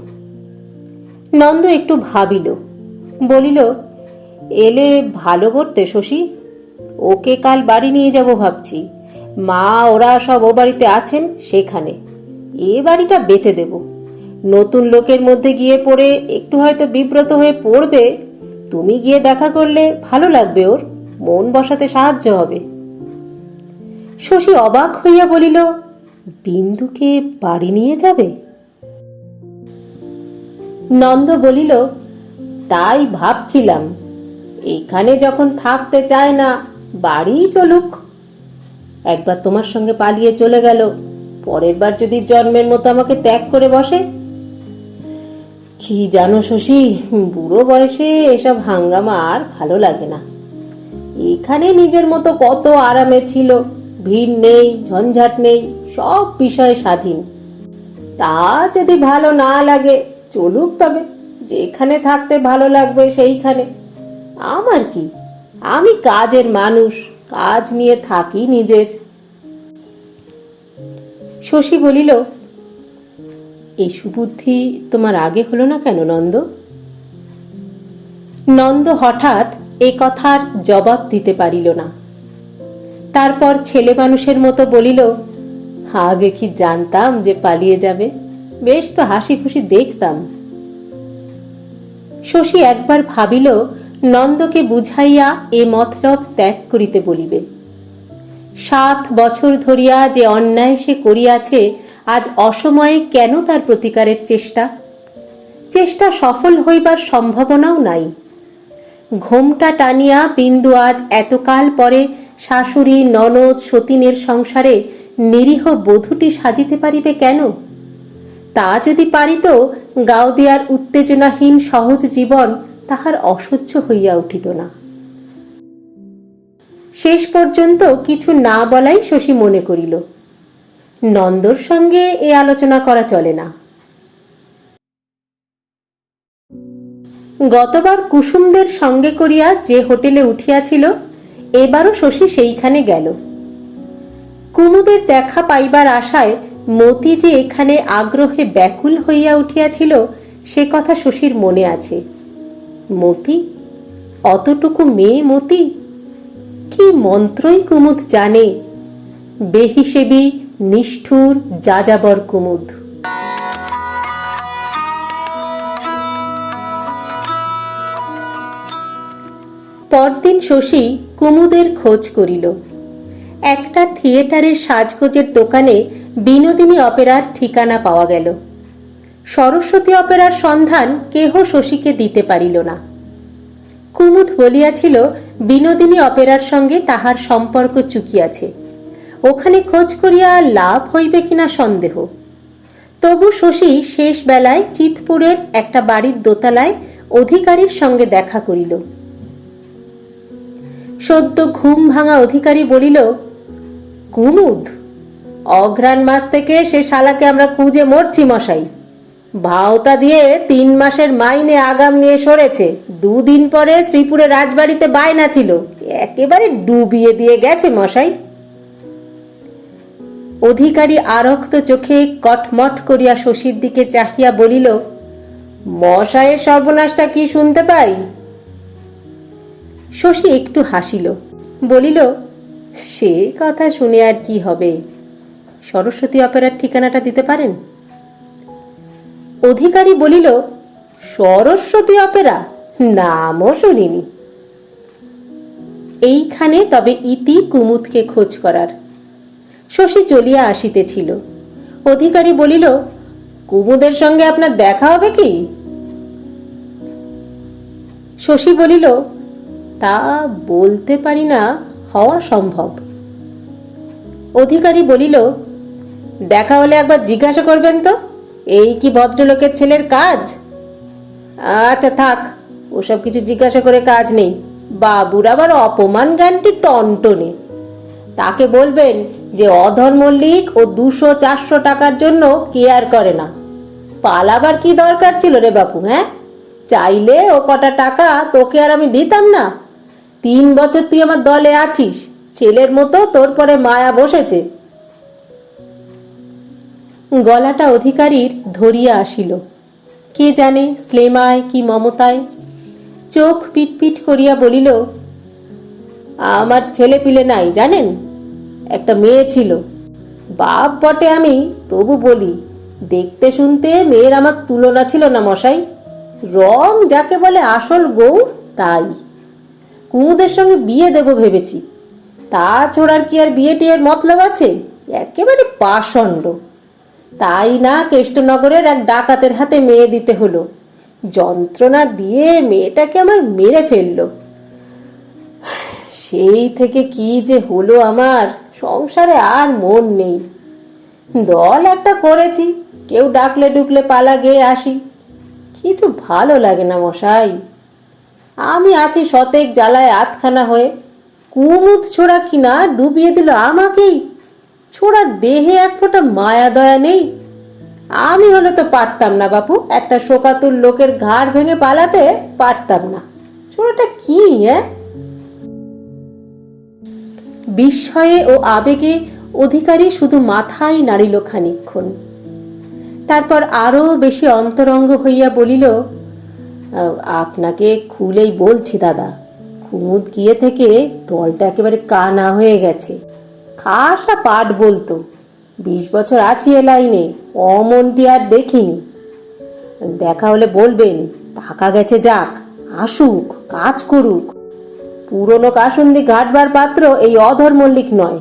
নন্দ একটু ভাবিল, বলিল, এলে ভালো করতে শশী, ওকে কাল বাড়ি নিয়ে যাব ভাবছি। মা ওরা সব ও বাড়িতে আছেন সেখানে, এ বাড়িটা বেচে দেব। নতুন লোকের মধ্যে গিয়ে পড়ে একটু হয়তো বিব্রত হয়ে পড়বে, তুমি গিয়ে দেখা করলে ভালো লাগবে, ওর মন বসাতে সাহায্য হবে। শশী অবাক হইয়া বলিল, বিন্দুকে বাড়ি নিয়ে যাবে? নন্দ বলিল, তাই ভাবছিলাম, এখানে যখন থাকতে চায় না, বাড়ি চলুক। একবার তোমার সঙ্গে পালিয়ে চলে গেল, পরের বার যদি জন্মের মতো আমাকে ত্যাগ করে বসে। কি জানো শশী, বুড়ো বয়সে এসব হাঙ্গামা আর ভালো লাগে না। এখানে নিজের মতো কত আরামে ছিল, ভিড় নেই, ঝঞ্ঝাট নেই, সব বিষয়ে স্বাধীন। তা যদি ভালো না লাগে চলুক, তবে যেখানে থাকতে ভালো লাগবে সেইখানে। আমার কি, আমি কাজের মানুষ, কাজ নিয়ে থাকি নিজের। শশী বলিল, এই সুবুদ্ধি তোমার আগে হলো না কেন নন্দ? নন্দ হঠাৎ এ কথার জবাব দিতে পারিল না। তারপর ছেলে মানুষের মতো বলিল, আগে কি জানতাম যে পালিয়ে যাবে? বেশ তো হাসি খুশি দেখতাম। শশী একবার ভাবিল নন্দকে বুঝাইয়া এ মতলব ত্যাগ করিতে বলিবে। 7 বছর ধরিয়া যে অন্যায় সে করিয়াছে, আজ অসময়ে কেন তার প্রতিকারের চেষ্টা? চেষ্টা সফল হইবার সম্ভাবনাও নাই। ঘোমটা টানিয়া বিন্দু আজ এতকাল পরে শাশুড়ি ননদ সতীনের সংসারে নিরীহ বধূটি সাজিতে পারিবে কেন? তা যদি পারিত, গাওদিয়ার উত্তেজনাহীন সহজ জীবন তাহার অসহ্য হইয়া উঠিত না। শেষ পর্যন্ত কিছু না বলাই শশী মনে করিল। নন্দর সঙ্গে এ আলোচনা করা চলে না। গতবার কুসুমদের সঙ্গে করিয়া যে হোটেলে উঠিয়াছিল, এবারও শশী সেইখানে গেল। কুমুদের দেখা পাইবার আশায় মতি যে এখানে আগ্রহে ব্যাকুল হইয়া উঠিয়াছিল, সে কথা শশীর মনে আছে। মতি, অতটুকু মেয়ে মতি, কি মন্ত্রই কুমুদ জানে। বেহিসেবী নিষ্ঠুর যাযাবর কুমুদ। পরদিন শশী কুমুদের খোঁজ করিল। একটা থিয়েটারের সাজগোজের দোকানে বিনোদিনী অপেরার ঠিকানা পাওয়া গেল। সরস্বতী অপেরার সন্ধান কেহ শশীকে দিতে পারিল না। কুমুদ বলিয়াছিল বিনোদিনী অপেরার সঙ্গে তাহার সম্পর্ক চুকিয়াছে, ওখানে খোঁজ করিয়া লাভ হইবে কিনা সন্দেহ। তবু শশী শেষ বেলায় চিতপুরের একটা বাড়ির দোতলায় অধিকারীর সঙ্গে দেখা করিল। সদ্য ঘুম ভাঙা অধিকারী বলিল, কুমুদ, অঘ্রাণ মাস থেকে সে শালাকে আমরা খুঁজে মরছি মশাই। ভাওতা দিয়ে 3 মাসের মাইনে আগাম নিয়ে সরেছে। 2 দিন পরে শ্রীপুরে রাজবাড়িতে বায়না ছিল, একেবারে ডুবিয়ে দিয়ে গেছে মশাই। অধিকারী আরক্ত চোখে কটমট করিয়া শশীর দিকে চাহিয়া বলিল, মশাইয়ের সর্বনাশটা কি শুনতে পাই? শশী একটু হাসিল, বলিল, সে কথা শুনে আর কি হবে, সরস্বতী অপেরার ঠিকানাটা দিতে পারেন? অধিকারী বলিল, সরস্বতী অপেরা নামও শুনিনি। এইখানে তবে ইতি কুমুদকে খোঁজ করার। শশী চলিয়া আসিতেছিল। অধিকারী বলিল, কুমুদের সঙ্গে আপনার দেখা হবে কি? শশী বলিল, তা বলতে পারি না, হওয়া সম্ভব। অধিকারী বলিল, দেখা হলে একবার জিজ্ঞাসা করবেন তো, এই কি ভদ্রলোকের ছেলের কাজ? আচ্ছা থাক, ওসব কিছু জিজ্ঞাসা করে কাজ নেই। বাবুর আবার অপমান জ্ঞানটি টনটনে। তাকে বলবেন যে অধর মল্লিক ও 200-400 টাকার জন্য কেয়ার করে না। পালাবার কি দরকার ছিল রে বাপু? হ্যাঁ, চাইলে ও কটা টাকা তোকে আর আমি দিতাম না? 3 বছর তুই আমার দলে আছিস, ছেলের মতো তোর পরে মায়া বসেছে। গলাটা অধিকারীর ধরিয়া আসিল, কে জানে স্লেমায় কি মমতায়। চোখ পিটপিট করিয়া বলিল, আমার ছেলে পিলে নাই জানেন, একটা মেয়ে ছিল। বাপ বটে আমি, তবু বলি, দেখতে শুনতে মেয়ের আমার তুলনা ছিল না মশাই। রং যাকে বলে আসল গৌর তাই। কুমুদের সঙ্গে বিয়ে দেব ভেবেছি, তা ছোড়ার কি আর বিয়ে টিয়ের মতলব আছে? একেবারে পাষণ্ড। তাই না কেষ্টনগরের এক ডাকাতের হাতে মেয়ে দিতে হলো। যন্ত্রণা দিয়ে মেয়েটাকে আমার মেরে ফেললো। সেই থেকে কি যে হলো আমার, সংসারে আর মন নেই। দল একটা করেছি, কেউ ডাকলে ডুকলে পালা গেয়ে আসি। কিছু ভালো লাগে না মশাই। আমি আছি শতেক জ্বালায় আধখানা হয়ে। কুমুদ ছোড়া কিনা ডুবিয়ে দিল আমাকেই। ছোড়ার দেহে এক ফোঁটা মায়া দয়া নেই। আমি হলে তো পারতাম না বাপু, একটা শোকাতুর লোকের ঘাড় ভেঙে পালাতে পারতাম না। ছোড়াটা কি? বিস্ময়ে ও আবেগে অধিকারী শুধু মাথায় নাড়িল খানিকক্ষণ। তারপর আরো বেশি অন্তরঙ্গ হইয়া বলিল, আপনাকে খুলেই বলছি দাদা, কুমুদ গিয়ে থেকে দলটা একেবারে কানা হয়ে গেছে। খাসা পাঠ বলতো। 20 বছর আছি এ লাইনে, অমনটি আর দেখিনি। দেখা হলে বলবেন, টাকা গেছে যাক, আসুক, কাজ করুক। পুরনো কাসুন্দি ঘাটবার পাত্র এই অধর মল্লিক নয়।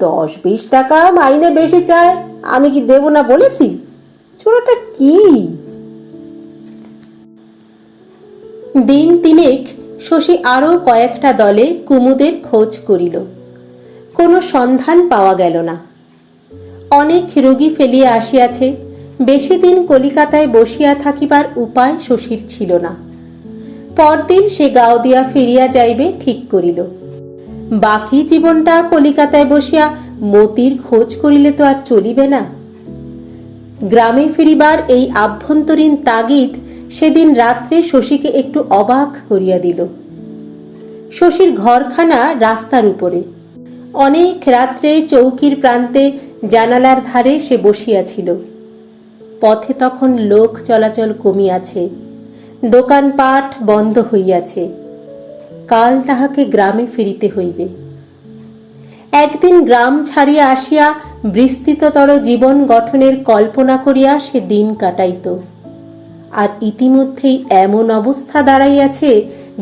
10-20 টাকা মাইনে বেশি চায়, আমি কি দেব না বলেছি? ছোড়াটা কি? দিন তিনেক শশী আরও কয়েকটা দলে কুমুদের খোঁজ করিল। কোনো সন্ধান পাওয়া গেল না। অনেক রোগী ফেলিয়া আসিয়াছে, বেশি দিন কলিকাতায় বসিয়া থাকিবার উপায় শশীর ছিল না। পরদিন সে গাওদিয়া ফিরিয়া যাইবে ঠিক করিল। বাকি জীবনটা কলিকাতায় বসিয়া মতির খোঁজ করিলে তো আর চলিবে না। গ্রামে ফিরিবার এই আভ্যন্তরীণ তাগিদ সেদিন রাত্রে শশীকে একটু অবাক করিয়া দিল। শশীর ঘরখানা রাস্তার উপরে। অনেক রাত্রে চৌকির প্রান্তে জানালার ধারে সে বসিয়াছিল। পথে তখন লোক চলাচল কমিয়াছে, দোকানপাট বন্ধ হইয়াছে। কাল তাহাকে গ্রামে ফিরিতে হইবে। একদিন গ্রাম ছাড়িয়া আসিয়া বিস্তৃততর জীবন গঠনের কল্পনা করিয়া সে দিন কাটাইত। আর ইতিমধ্যেই এমন অবস্থা দাঁড়াইয়াছে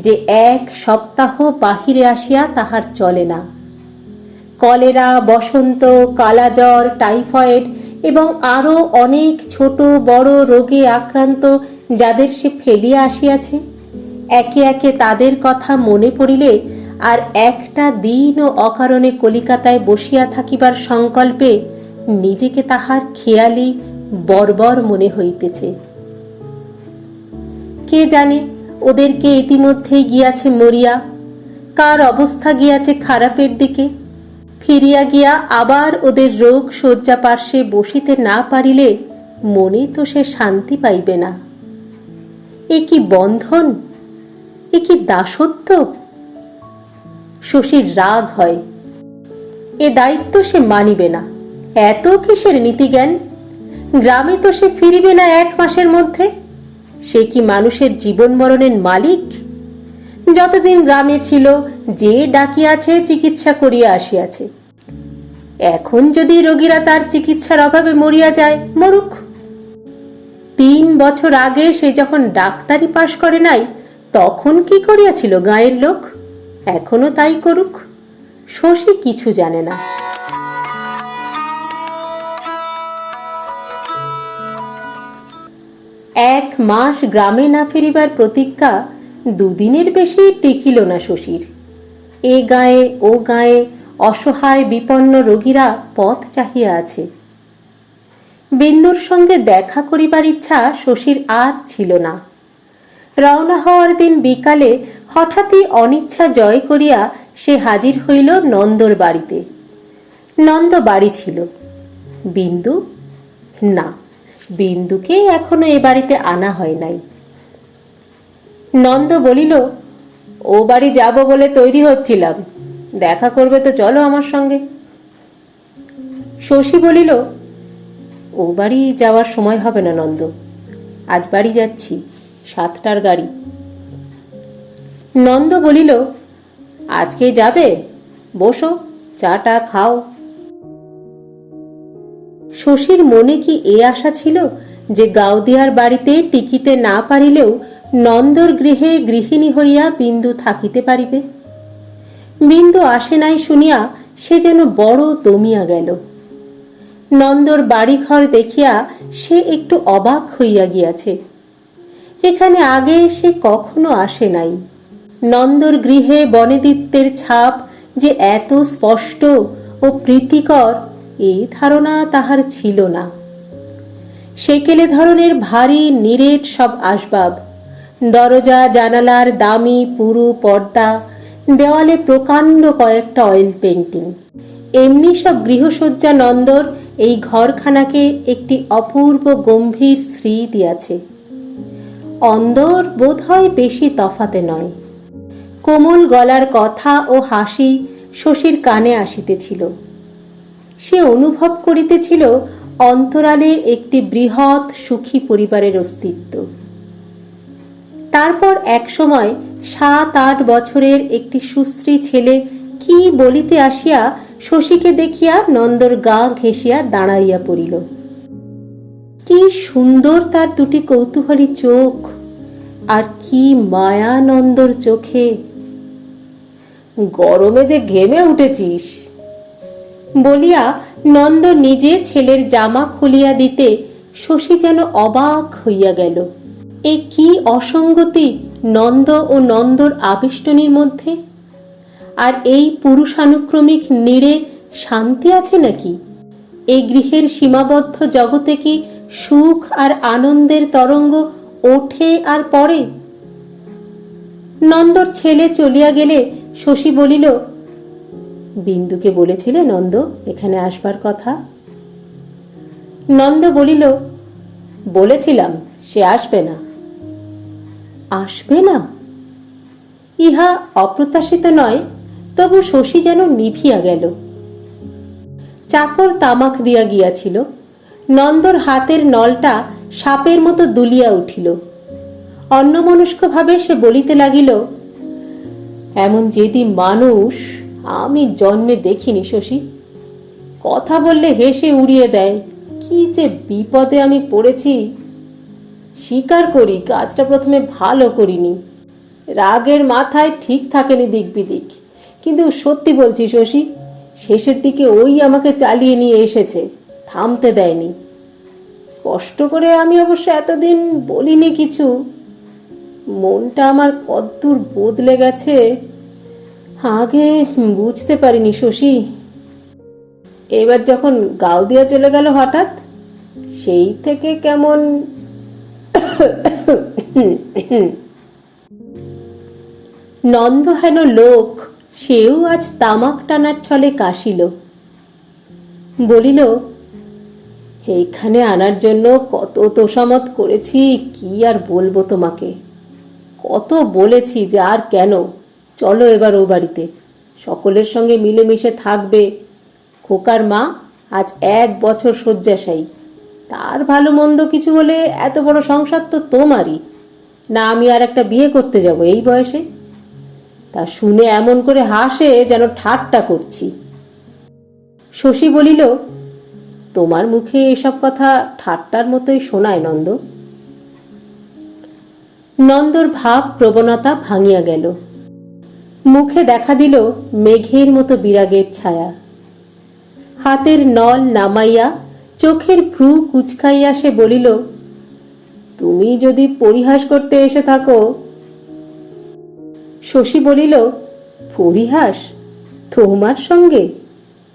যে 1 সপ্তাহ বাহিরে আসিয়া তাহার চলে না। কলেরা, বসন্ত, কালাজ্বর, টাইফয়েড এবং আরও অনেক ছোট বড় রোগে আক্রান্ত যাদের সে ফেলিয়া আসিয়াছে, একে একে তাদের কথা মনে পড়িলে আর একটা দিনও অকারণে কলিকাতায় বসিয়া থাকিবার সংকল্পে নিজেকে তাহার খেয়ালি বর্বর মনে হইতেছে। কে জানে ওদেরকে ইতিমধ্যেই গিয়াছে মরিয়া, কার অবস্থা গিয়াছে খারাপের দিকে। ফিরিয়া গিয়া আবার ওদের রোগ শয্যা পার্শ্বে বসিতে না পারিলে মনে তো সে শান্তি পাইবে না। এ কি বন্ধন, এ কি দাসত্ব! শশীর রাগ হয়। এ দায়িত্ব সে মানিবে না। এত কিসের নীতিজ্ঞান! গ্রামে তো সে ফিরিবে না 1 মাসের মধ্যে। সে কি মানুষের জীবন মরণের মালিক? যতদিন গ্রামে ছিল যে ডাকিয়াছে চিকিৎসা করিয়া আসিয়াছে। এখন যদি রোগীরা তার চিকিৎসার অভাবে মরিয়া যায়, মরুক। 3 বছর আগে সে যখন ডাক্তারি পাশ করে নাই, তখন কি করিয়াছিল গাঁয়ের লোক? এখনো তাই করুক। শশী কিছু জানে না। 1 মাস গ্রামে না ফিরিবার প্রতিজ্ঞা 2 দিনের বেশি টিকিল না শশীর। এ গায়ে ও গায়ে অসহায় বিপন্ন রোগীরা পথ চাহিয়া আছে। বিন্দুর সঙ্গে দেখা করিবার ইচ্ছা শশীর আর ছিল না। রওনা হওয়ার দিন বিকালে হঠাৎই অনিচ্ছা জয় করিয়া সে হাজির হইল নন্দর বাড়িতে। নন্দ বাড়ি ছিল। বিন্দু না, বিন্দুকে এখনো এ বাড়িতে আনা হয় নাই। নন্দ বলিল, ও বাড়ি যাব বলে তৈরি হচ্ছিলাম, দেখা করবে তো চলো আমার সঙ্গে। শশী বলিল, ও বাড়ি যাওয়ার সময় হবে না নন্দ, আজ বাড়ি যাচ্ছি, 7টার গাড়ি। নন্দ বলিল, আজকে যাবে? বসো, চাটা খাও। শশীর মনে কি এ আশা ছিল যে গাওদিয়ার বাড়িতে টিকিতে না পারিলেও নন্দর গৃহে গৃহিণী হইয়া বিন্দু থাকিতে পারিবে? বিন্দু আসে নাই শুনিয়া সে যেন বড় দমিয়া গেল। নন্দর বাড়িঘর দেখিয়া সে একটু অবাক হইয়া গিয়াছে। এখানে আগে সে কখনো আসে নাই। নন্দর গৃহে বনেদিত্যের ছাপ যে এত স্পষ্ট ও প্রীতিকর, এই ধারণা তাহার ছিল না। সেকেলে ধরনের ভারী নিরেট সব আসবাব, দরজা জানালার দামি পুরু পর্দা, দেওয়ালে প্রকাণ্ড কয়েকটা অয়েল পেন্টিং, এমনি সব গৃহসজ্জা নন্দর এই ঘরখানাকে একটি অপূর্ব গম্ভীর শ্রী দিয়াছে। অন্দর বোধ হয় বেশি তফাতে নয়। কোমল গলার কথা ও হাসি শশীর কানে আসিতেছিল। সে অনুভব করিতেছিল অন্তরালে একটি বৃহৎ সুখী পরিবারের অস্তিত্ব। তারপর এক সময় 7-8 বছরের একটি সুশ্রী ছেলে কি বলিতে আসিয়া শশীকে দেখিয়া নন্দর গা ঘেঁষিয়া দাঁড়াইয়া পড়িল। কি সুন্দর তার দুটি কৌতূহলী চোখ, আর কি মায়া নন্দর চোখে! গরমে যে ঘেমে উঠেছিস বলিয়া নন্দ নিজে ছেলের জামা খুলিয়া দিতে শশী যেন অবাক হইয়া গেল। এ কি অসঙ্গতি নন্দ ও নন্দর আবেষ্টনীর মধ্যে! আর এই পুরুষানুক্রমিক নীড়ে শান্তি আছে নাকি? এই গৃহের সীমাবদ্ধ জগতে কি সুখ আর আনন্দের তরঙ্গ ওঠে আর পড়ে? নন্দর ছেলে চলিয়া গেলে শশী বলিল, বিন্দুকে বলেছিলে নন্দ এখানে আসবার কথা? নন্দ বলিল, বলেছিলাম, সে আসবে না। আসবে না? ইহা অপ্রত্যাশিত নয়, তবু শশী যেন নিভিয়া গেল। চাকর তামাক দিয়া গিয়াছিল। নন্দর হাতের নলটা সাপের মতো দুলিয়া উঠিল। অন্যমনস্কভাবে সে বলিতে লাগিল, এমন জেদি মানুষ আমি জন্মে দেখিনি শশী। কথা বললে হেসে উড়িয়ে দেয়। কি যে বিপদে আমি পড়েছি! স্বীকার করি কাজটা প্রথমে ভালো করিনি, রাগের মাথায় ঠিক থাকেনি দিক বিদিক, কিন্তু সত্যি বলছি শশী, শেষের দিকে ওই আমাকে চালিয়ে নিয়ে এসেছে, থামতে দেয়নি। স্পষ্ট করে আমি অবশ্য এতদিন বলিনি কিছু। মনটা আমার কদ্দূর বদলে গেছে আগে বুঝতে পারিনি শশী। এবার যখন গাউদিয়া চলে গেল হঠাৎ, সেই থেকে কেমন নন্দ হেন লোক, সেও আজ তামাক টানার ছলে কাশিল। বলিল, এইখানে আনার জন্য কত তোষামত করেছি, কি আর বলবো তোমাকে। কত বলেছি যে আর কেন, চলো এবার ও বাড়িতে, সকলের সঙ্গে মিলেমিশে থাকবে। খোকার মা আজ 1 বছর শয্যাশায়ী, তার ভালো মন্দ কিছু হলে এত বড় সংসার তো তোমারই না, আমি আর একটা বিয়ে করতে যাব এই বয়সে? তা শুনে এমন করে হাসে যেন ঠাট্টা করছি। শশী বলিল, তোমার মুখে এসব কথা ঠাট্টার মতোই শোনায় নন্দ। নন্দর ভাব প্রবণতা ভাঙিয়া গেল। মুখে দেখা দিল মেঘের মতো বিরাগের ছায়া। হাতের নল নামাইয়া চোখের ভ্রু কুচকাইয়া সে বলিল, তুমি যদি পরিহাস করতে এসে থাকো। শশী বলিল, পরিহাস তোমার সঙ্গে?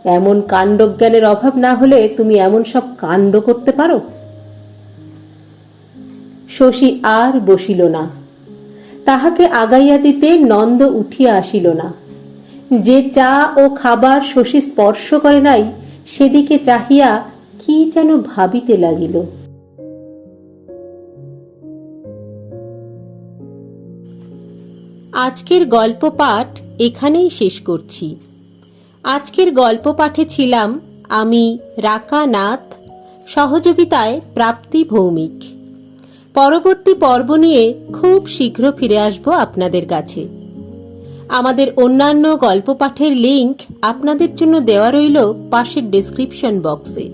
এমন কাণ্ডজ্ঞানের অভাব না হলে তুমি এমন সব কাণ্ড করতে পারো? শশী আর বসিল না। তাহাকে আগাইয়া দিতে নন্দ উঠিয়া আসিল না। যে চা ও খাবার শশী স্পর্শ করে নাই, সেদিকে চাহিয়া কি যেন ভাবিতে লাগিল। আজকের গল্প পাঠ এখানেই শেষ করছি। আজকের গল্প পাঠে ছিলাম আমি রাকা নাথ, সহযোগিতায় প্রাপ্তি ভৌমিক। পরবর্তী পর্ব নিয়ে খুব শীঘ্র ফিরে আসব আপনাদের কাছে। আমাদের অন্যান্য গল্প পাঠের লিংক আপনাদের জন্য দেওয়া রইল পাশের ডেসক্রিপশন বক্সে।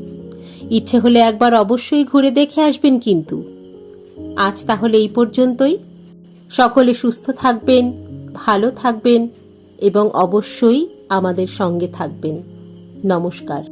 ইচ্ছে হলে একবার অবশ্যই ঘুরে দেখে আসবেন কিন্তু। আজ তাহলে এই পর্যন্তই। সকলে সুস্থ থাকবেন, ভালো থাকবেন এবং অবশ্যই আমাদের সঙ্গে থাকবেন। নমস্কার।